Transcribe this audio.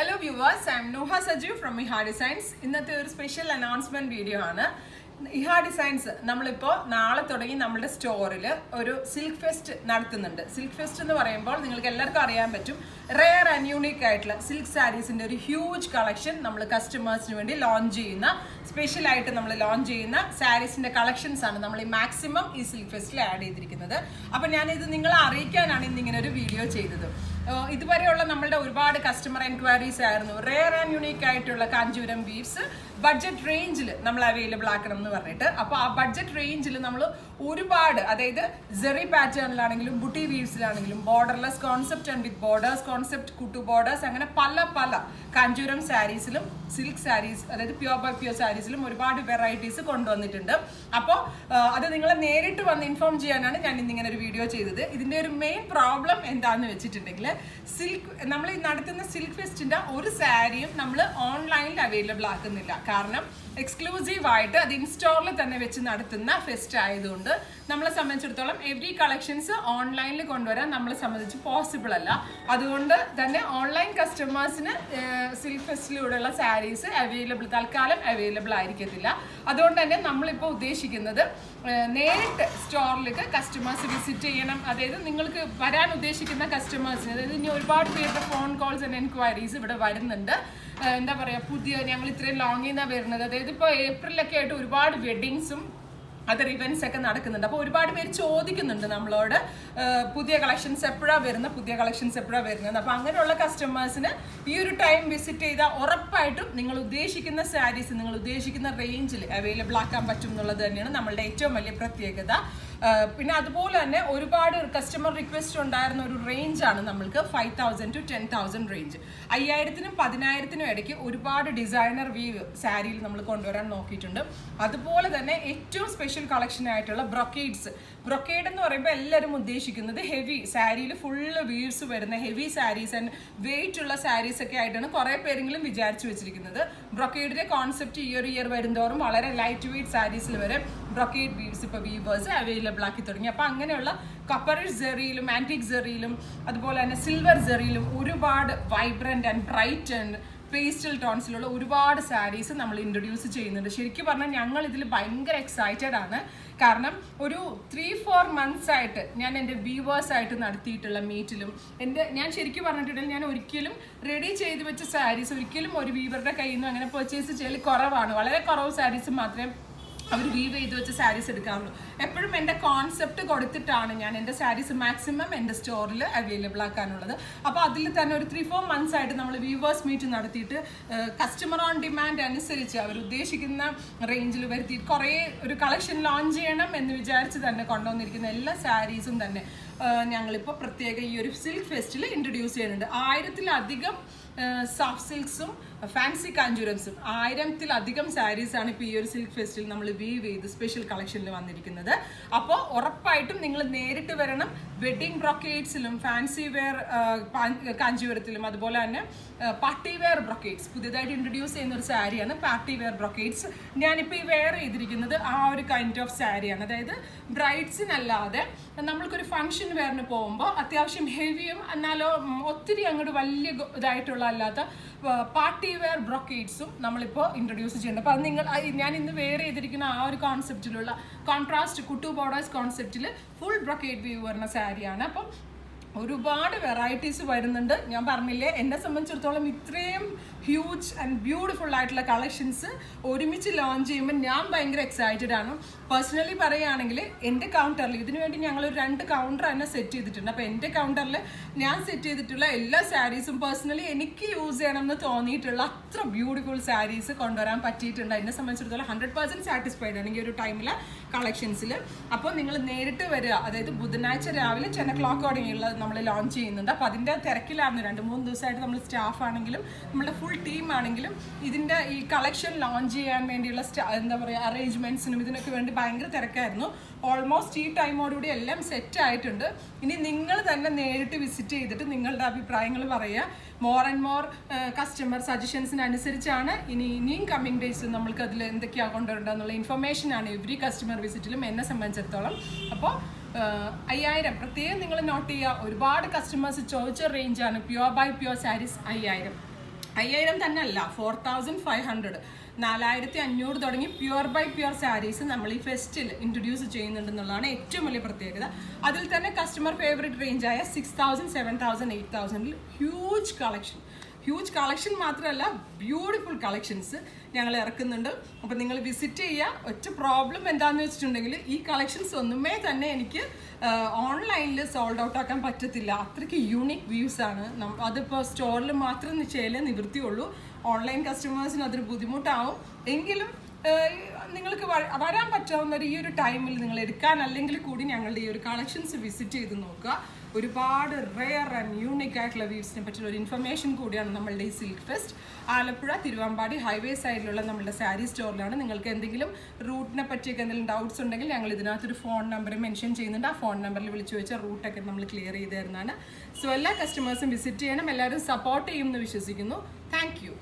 Hello viewers, I am Nuha Sajju from Iha Designs. ഇന്നത്തെ ഒരു special announcement video ആണ്. Iha designs നമ്മളിപ്പോൾ നാളെ തുടങ്ങി നമ്മുടെ സ്റ്റോറിൽ ഒരു സിൽക്ക് ഫെസ്റ്റ് നടത്തുന്നുണ്ട്. സിൽക്ക് ഫെസ്റ്റ് എന്ന് പറയുമ്പോൾ നിങ്ങൾക്ക് എല്ലാവർക്കും അറിയാൻ പറ്റും, റെയർ ആൻഡ് യൂണിക് ആയിട്ടുള്ള സിൽക്ക് സാരീസിൻ്റെ ഒരു ഹ്യൂജ് കളക്ഷൻ നമ്മൾ കസ്റ്റമേഴ്സിന് വേണ്ടി ലോഞ്ച് ചെയ്യുന്ന, സ്പെഷ്യലായിട്ട് നമ്മൾ ലോഞ്ച് ചെയ്യുന്ന സാരീസിൻ്റെ കളക്ഷൻസ് ആണ് നമ്മൾ ഈ മാക്സിമം ഈ സിൽക്ക് ഫെസ്റ്റിൽ ആഡ് ചെയ്തിരിക്കുന്നത്. അപ്പം ഞാനിത് നിങ്ങളെ അറിയിക്കാനാണ് ഇന്നിങ്ങനെ ഒരു വീഡിയോ ചെയ്തത്. ഇതുവരെയുള്ള നമ്മളുടെ ഒരുപാട് കസ്റ്റമർ എൻക്വയറീസ് ആയിരുന്നു, റെയർ ആൻഡ് യൂണിക് ആയിട്ടുള്ള കാഞ്ചീപുരം വീവ്സ് ബഡ്ജറ്റ് റേഞ്ചിൽ നമ്മൾ അവൈലബിൾ ആക്കണം എന്ന് പറഞ്ഞിട്ട്. അപ്പോൾ ആ ബഡ്ജറ്റ് റേഞ്ചിൽ നമ്മൾ ഒരുപാട്, അതായത് സെറി പാറ്റേണിലാണെങ്കിലും ബുട്ടി വീവ്സിലാണെങ്കിലും borderless concept and with borders concept, കുട്ടു ബോർഡേഴ്സ്, അങ്ങനെ പല കാഞ്ചീപുരം സാരീസിലും സിൽക്ക് സാരീസ്, അതായത് പ്യുവർ ബൈ പ്യുവർ സാരീസിലും ഒരുപാട് വെറൈറ്റീസ് കൊണ്ടുവന്നിട്ടുണ്ട്. അപ്പോൾ അത് നിങ്ങളെ നേരിട്ട് വന്ന് ഇൻഫോം ചെയ്യാനാണ് ഞാൻ ഇന്നിങ്ങനെ ഒരു വീഡിയോ ചെയ്തത്. ഇതിൻ്റെ ഒരു മെയിൻ പ്രോബ്ലം എന്താണെന്ന് വെച്ചിട്ടുണ്ടെങ്കിൽ, സിൽക്ക് നമ്മൾ ഈ നടത്തുന്ന സിൽക്ക് ഫെസ്റ്റിൻ്റെ ഒരു സാരിയും നമ്മൾ ഓൺലൈനിൽ അവൈലബിൾ ആക്കുന്നില്ല. കാരണം എക്സ്ക്ലൂസീവായിട്ട് അത് ഇൻസ്റ്റോറിൽ തന്നെ വെച്ച് നടത്തുന്ന ഫെസ്റ്റ് ആയതുകൊണ്ട് നമ്മളെ സംബന്ധിച്ചിടത്തോളം എവറി കളക്ഷൻസ് ഓൺലൈനിൽ കൊണ്ടുവരാൻ നമ്മളെ സംബന്ധിച്ച് പോസിബിൾ അല്ല. അതുകൊണ്ട് തന്നെ ഓൺലൈൻ കസ്റ്റമേഴ്സിന് സിൽക്ക് ഫെസ്റ്റിലൂടെയുള്ള സാരീസ് തൽക്കാലം അവൈലബിൾ ആയിരിക്കത്തില്ല. അതുകൊണ്ട് തന്നെ നമ്മളിപ്പോൾ ഉദ്ദേശിക്കുന്നത് നേരിട്ട് സ്റ്റോറിലേക്ക് കസ്റ്റമേഴ്സ് വിസിറ്റ് ചെയ്യണം. അതായത് നിങ്ങൾക്ക് വരാൻ ഉദ്ദേശിക്കുന്ന കസ്റ്റമേഴ്സിന്, അതായത് ഇനി ഒരുപാട് പേരുടെ ഫോൺ കോൾസ് ആൻഡ് എൻക്വയറീസ് ഇവിടെ വരുന്നുണ്ട്. എന്താ പറയുക, ഞങ്ങൾ ഇത്രയും ലോങ്ങിൽ നിന്നാണ് വരുന്നത്. അതായത് ഇപ്പോൾ ഏപ്രിലൊക്കെ ആയിട്ട് ഒരുപാട് വെഡിങ്സും അതർ ഇവൻറ്റ്സ് ഒക്കെ നടക്കുന്നുണ്ട്. അപ്പോൾ ഒരുപാട് പേര് ചോദിക്കുന്നുണ്ട് നമ്മളോട്, പുതിയ കളക്ഷൻസ് എപ്പോഴാണ് വരുന്നത്. അപ്പോൾ അങ്ങനെയുള്ള കസ്റ്റമേഴ്സിന് ഈ ഒരു ടൈം വിസിറ്റ് ചെയ്താൽ ഉറപ്പായിട്ടും നിങ്ങൾ ഉദ്ദേശിക്കുന്ന സാരീസ് നിങ്ങൾ ഉദ്ദേശിക്കുന്ന റേഞ്ചിൽ അവൈലബിൾ ആക്കാൻ പറ്റും എന്നുള്ളത് തന്നെയാണ് നമ്മളുടെ ഏറ്റവും വലിയ പ്രത്യേകത. പിന്നെ അതുപോലെ തന്നെ ഒരുപാട് കസ്റ്റമർ റിക്വസ്റ്റ് ഉണ്ടായിരുന്ന ഒരു റേഞ്ചാണ് നമ്മൾക്ക് 5,000 to 10,000 റേഞ്ച്. 5,000-നും 10,000-നും ഇടയ്ക്ക് ഒരുപാട് ഡിസൈനർ വീവ് സാരിയിൽ നമ്മൾ കൊണ്ടുവരാൻ നോക്കിയിട്ടുണ്ട്. അതുപോലെ തന്നെ ഏറ്റവും സ്പെഷ്യൽ കളക്ഷൻ ആയിട്ടുള്ള ബ്രൊക്കേഡ്സ്. ബ്രൊക്കേഡ് എന്ന് പറയുമ്പോൾ എല്ലാവരും ഉദ്ദേശിക്കുന്നത് ഹെവി സാരിയിൽ ഫുള്ള് വീവ്സ് വരുന്ന ഹെവി സാരീസ് ആൻഡ് വെയിറ്റ് ഉള്ള സാരീസ് ഒക്കെ ആയിട്ടാണ് കുറേ പേരെങ്കിലും വിചാരിച്ചു വെച്ചിരിക്കുന്നത്. ബ്രൊക്കേഡിന്റെ കോൺസെപ്റ്റ് ഈ ഒരു ഇയർ വരുന്നതോറും വളരെ ലൈറ്റ് വെയിറ്റ് സാരീസിൽ വരെ ബ്രൊക്കേഡ് വീവ്സ് ഇപ്പോൾ വീവേഴ്സ് അവൈലബിൾ ആക്കി തുടങ്ങി. അപ്പോൾ അങ്ങനെയുള്ള കപ്പറിഷ് സെറിയിലും ആൻറ്റിക് സെറിയിലും അതുപോലെ തന്നെ സിൽവർ സെറിയിലും ഒരുപാട് vibrant and bright and pastel ടോൺസിലുള്ള ഒരുപാട് സാരീസ് നമ്മൾ ഇൻട്രൊഡ്യൂസ് ചെയ്യുന്നുണ്ട്. ശരിക്കും പറഞ്ഞാൽ ഞങ്ങൾ ഇതിൽ ഭയങ്കര എക്സൈറ്റഡ് ആണ്. കാരണം ഒരു 3-4 മന്ത്സ് ആയിട്ട് ഞാൻ എൻ്റെ വ്യൂവേഴ്സായിട്ട് നടത്തിയിട്ടുള്ള മീറ്റിലും ഞാൻ ശരിക്കും പറഞ്ഞിട്ടുണ്ടെങ്കിൽ ഞാൻ ഒരിക്കലും റെഡി ചെയ്ത് വെച്ച സാരീസ് ഒരിക്കലും ഒരു വീവറുടെ കയ്യിൽ നിന്ന് അങ്ങനെ പർച്ചേസ് ചെയ്യൽ കുറവാണ്. വളരെ കുറവ് സാരീസ് മാത്രമേ അവർ വീവ് ചെയ്ത് വെച്ച സാരീസ് എടുക്കാറുള്ളൂ. എപ്പോഴും എൻ്റെ കോൺസെപ്റ്റ് കൊടുത്തിട്ടാണ് ഞാൻ എൻ്റെ സാരീസ് മാക്സിമം എൻ്റെ സ്റ്റോറിൽ അവൈലബിൾ ആക്കാനുള്ളത്. അപ്പോൾ അതിൽ തന്നെ ഒരു 3-4 മന്ത്സ് ആയിട്ട് നമ്മൾ വ്യൂവേഴ്സ് മീറ്റ് നടത്തിയിട്ട് കസ്റ്റമർ ഓൺ ഡിമാൻഡ് അനുസരിച്ച് അവർ ഉദ്ദേശിക്കുന്ന റേഞ്ചിൽ വരുത്തി കുറേ ഒരു കളക്ഷൻ ലോഞ്ച് ചെയ്യണം എന്ന് വിചാരിച്ച് തന്നെ കൊണ്ടുവന്നിരിക്കുന്ന എല്ലാ സാരീസും തന്നെ ഞങ്ങളിപ്പോൾ പ്രത്യേക ഈ ഒരു സിൽക്ക് ഫെസ്റ്റിൽ ഇൻട്രൊഡ്യൂസ് ചെയ്യുന്നുണ്ട്. 1000-ലധികം സോഫ്റ്റ് സിൽക്സും ഫാൻസി കാഞ്ചൂരംസും 1000-ലധികം സാരീസാണ് ഇപ്പോൾ ഈ ഒരു സിൽക്ക് ഫെസ്റ്റിൽ നമ്മൾ വീവ് ചെയ്ത് സ്പെഷ്യൽ കളക്ഷനിൽ വന്നിരിക്കുന്നത്. അപ്പോൾ ഉറപ്പായിട്ടും നിങ്ങൾ നേരിട്ട് വരണം. വെഡിങ് ബ്രൊക്കേഡ്സിലും ഫാൻസി വെയർ കാഞ്ചീപുരത്തിലും അതുപോലെ തന്നെ പാർട്ടി വെയർ ബ്രൊക്കേഡ്സ് പുതിയതായിട്ട് ഇൻട്രൊഡ്യൂസ് ചെയ്യുന്ന ഒരു സാരിയാണ് പാർട്ടി വെയർ ബ്രൊക്കേഡ്സ്. ഞാനിപ്പോൾ ഈ വെയർ ചെയ്തിരിക്കുന്നത് ആ ഒരു കൈൻഡ് ഓഫ് സാരിയാണ്. അതായത് ബ്രൈഡ്സിനല്ലാതെ നമ്മൾക്കൊരു ഫംഗ്ഷൻ വെയറിന് പോകുമ്പോൾ അത്യാവശ്യം ഹെവിയും എന്നാലോ ഒത്തിരി അങ്ങോട്ട് വലിയ ഇതായിട്ടുള്ള അല്ലാത്ത പാർട്ടി വെയർ ബ്രൊക്കേഡ്സും നമ്മളിപ്പോൾ ഇൻട്രൊഡ്യൂസ് ചെയ്യുന്നുണ്ട്. അപ്പോൾ അത് ഞാൻ ഇന്ന് വെയർ ചെയ്തിരിക്കുന്ന ആ ഒരു കോൺസെപ്റ്റിലുള്ള കോൺട്രാസ്റ്റ് കുട്ടു ബോർഡേഴ്സ് കോൺസെപ്റ്റിൽ ഫുൾ ബ്രൊക്കേഡ് വ്യൂ വരുന്ന സാരിയാണ്. അപ്പം ഒരുപാട് വെറൈറ്റീസ് വരുന്നുണ്ട്. ഞാൻ പറഞ്ഞില്ലേ, എന്നെ സംബന്ധിച്ചിടത്തോളം ഇത്രയും ഹ്യൂജ് ആൻഡ് ബ്യൂട്ടിഫുൾ ആയിട്ടുള്ള കളക്ഷൻസ് ഒരുമിച്ച് ലോഞ്ച് ചെയ്യുമ്പോൾ ഞാൻ ഭയങ്കര എക്സൈറ്റഡ് ആണ്. പേഴ്സണലി പറയുകയാണെങ്കിൽ എൻ്റെ കൗണ്ടറിൽ ഇതിനു വേണ്ടി ഞങ്ങളൊരു 2 കൗണ്ടർ തന്നെ സെറ്റ് ചെയ്തിട്ടുണ്ട്. അപ്പോൾ എൻ്റെ കൗണ്ടറിൽ ഞാൻ സെറ്റ് ചെയ്തിട്ടുള്ള എല്ലാ സാരീസും പേഴ്സണലി എനിക്ക് യൂസ് ചെയ്യണമെന്ന് തോന്നിയിട്ടുള്ള അത്ര ബ്യൂട്ടിഫുൾ സാരീസ് കൊണ്ടുവരാൻ പറ്റിയിട്ടുണ്ട്. എന്നെ സംബന്ധിച്ചിടത്തോളം 100% സാറ്റിസ്ഫൈഡ് ആണ് ഈ ഒരു ടൈമിൽ കളക്ഷൻസിൽ. അപ്പോൾ നിങ്ങൾ നേരിട്ട് വരിക. അതായത് ബുധനാഴ്ച രാവിലെ 10 o'clock തുടങ്ങിയുള്ള നമ്മൾ ലോഞ്ച് ചെയ്യുന്നുണ്ട്. അപ്പോൾ അതിൻ്റെ തിരക്കിലായിരുന്നു 2-3 ദിവസമായിട്ട് നമ്മൾ സ്റ്റാഫ് ആണെങ്കിലും നമ്മുടെ ഫുൾ ടീം ആണെങ്കിലും ഇതിൻ്റെ ഈ കളക്ഷൻ ലോഞ്ച് ചെയ്യാൻ വേണ്ടിയുള്ള എന്താ പറയുക അറേഞ്ച്മെൻറ്റ്സിനും ഇതിനൊക്കെ വേണ്ടി ഭയങ്കര തിരക്കായിരുന്നു. ഓൾമോസ്റ്റ് ഈ ടൈമോടുകൂടി എല്ലാം സെറ്റ് ആയിട്ടുണ്ട്. ഇനി നിങ്ങൾ തന്നെ നേരിട്ട് വിസിറ്റ് ചെയ്തിട്ട് നിങ്ങളുടെ അഭിപ്രായങ്ങൾ പറയുക. മോർ ആൻഡ് മോർ കസ്റ്റമർ സജഷൻസിനനുസരിച്ചാണ് ഇനിയും കമ്മിങ് ഡേയ്സ് നമ്മൾക്ക് അതിൽ എന്തൊക്കെയാണ് കൊണ്ടുവരേണ്ടതെന്നുള്ള ഇൻഫർമേഷനാണ് എവറി കസ്റ്റമർ വിസിറ്റിലും എന്നെ സംബന്ധിച്ചിടത്തോളം. അപ്പോൾ 5000 പ്രത്യേകം നിങ്ങൾ നോട്ട് ചെയ്യുക. ഒരുപാട് കസ്റ്റമേഴ്സ് ചോദിച്ച റേഞ്ചാണ് പ്യുവർ ബൈ പ്യുവർ സാരീസ് 5000. 5000 തന്നെ അല്ല, 4500, 4500 തുടങ്ങി പ്യുവർ ബൈ പ്യുവർ സാരീസ് നമ്മൾ ഈ ഫെസ്റ്റിൽ ഇൻട്രൊഡ്യൂസ് ചെയ്യുന്നുണ്ടെന്നുള്ളതാണ് ഏറ്റവും വലിയ പ്രത്യേകത. അതിൽ തന്നെ കസ്റ്റമർ ഫേവറേറ്റ് റേഞ്ചായ 6000, 7000, 8000 ഹ്യൂജ് കളക്ഷൻ മാത്രമല്ല ബ്യൂട്ടിഫുൾ കളക്ഷൻസ് ഞങ്ങൾ ഇറക്കുന്നുണ്ട്. അപ്പം നിങ്ങൾ വിസിറ്റ് ചെയ്യുക. ഒറ്റ പ്രോബ്ലം എന്താണെന്ന് വെച്ചിട്ടുണ്ടെങ്കിൽ ഈ കളക്ഷൻസ് ഒന്നുമേ തന്നെ എനിക്ക് ഓൺലൈനിൽ സോൾഡ് ഔട്ട് ആക്കാൻ പറ്റത്തില്ല. അത്രയ്ക്ക് യൂണിക് വ്യൂസ് ആണ്. അതിപ്പോൾ സ്റ്റോറിൽ മാത്രം ചെയ്യലേ നിവൃത്തിയുള്ളൂ. ഓൺലൈൻ കസ്റ്റമേഴ്സിന് അതൊരു ബുദ്ധിമുട്ടാവും. എങ്കിലും നിങ്ങൾക്ക് വരാൻ പറ്റാവുന്ന ഈ ഒരു ടൈമിൽ നിങ്ങൾ എടുക്കാൻ അല്ലെങ്കിൽ കൂടി ഞങ്ങളുടെ ഈ ഒരു കളക്ഷൻസ് വിസിറ്റ് ചെയ്ത് നോക്കുക. ഒരുപാട് റെയർ ആൻഡ് യൂണിക് ആയിട്ടുള്ള വ്യൂസിനെ പറ്റിയുള്ള ഒരു ഇൻഫർമേഷൻ കൂടിയാണ് നമ്മളുടെ ഈ silk fest. Alappuzha Thiruvambadi highway സൈഡിലുള്ള നമ്മുടെ സാരി സ്റ്റോറിലാണ്. നിങ്ങൾക്ക് എന്തെങ്കിലും റൂട്ടിനെ പറ്റിയൊക്കെ എന്തെങ്കിലും ഡൗട്ട്സ് ഉണ്ടെങ്കിൽ ഞങ്ങൾ ഇതിനകത്തൊരു ഫോൺ നമ്പർ മെൻഷൻ ചെയ്യുന്നുണ്ട്. ആ ഫോൺ നമ്പറിൽ വിളിച്ചു വെച്ചാൽ റൂട്ടൊക്കെ നമ്മൾ ക്ലിയർ ചെയ്ത് തരുന്നതാണ്. സോ എല്ലാ കസ്റ്റമേഴ്സും വിസിറ്റ് ചെയ്യണം. എല്ലാവരും സപ്പോർട്ട് ചെയ്യുമെന്ന് വിശ്വസിക്കുന്നു. Thank you.